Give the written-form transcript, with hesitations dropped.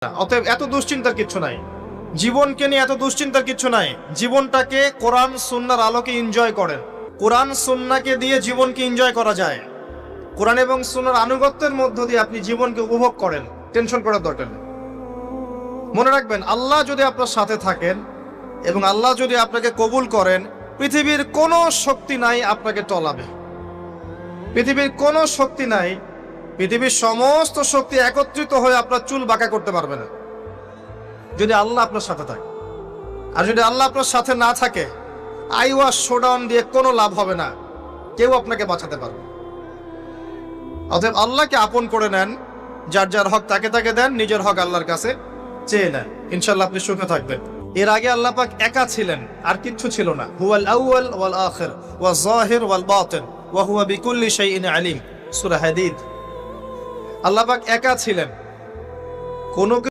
অতএব এত দুশ্চিন্তার কিছু নাই, জীবনকে নিয়ে এত দুশ্চিন্তার কিছু নাই। জীবনটাকে কোরআন সুন্নাহর আলোকে এনজয় করেন। কোরআন সুন্নাহকে দিয়ে জীবনকে এনজয় করা যায়। কোরআন এবং সুন্নাহর আনুগত্যের মধ্য দিয়ে আপনি জীবনকে উপভোগ করেন, টেনশন করার দরকার নেই। মনে রাখবেন, আল্লাহ যদি আপনার সাথে থাকেন এবং আল্লাহ যদি আপনাকে কবুল করেন, পৃথিবীর কোনো শক্তি নাই আপনাকে টলাবে। পৃথিবীর কোনো শক্তি নাই, পৃথিবীর সমস্ত শক্তি একত্রিত হয়ে আপনার চুল বাঁকা করতে পারবে না, যদি আল্লাহ আপনার সাথে থাকে। আর যদি আল্লাহ আপনার সাথে না থাকে, আইওয়াস শোডাউন দিয়ে কোনো লাভ হবে না, কেউ আপনাকে বাঁচাতে পারবে। অতএব আল্লাহকে আপন করে নেন, যার যার হক তাকে তাকে দেন, নিজের হক আল্লাহর কাছে চেয়ে নেন, ইনশাআল্লাহ আপনি সুখে থাকবেন। এর আগে আল্লাহ পাক একা ছিলেন, আর কিচ্ছু ছিল না। হুয়াল আউয়াল ওয়াল আখির ওয়াল যাহির ওয়াল বাতিন ওয়া হুয়া বিকুল্লি শাইইন আলিম, সূরা হাদীদ। আল্লাহ পাক একা ছিলেন, কোনো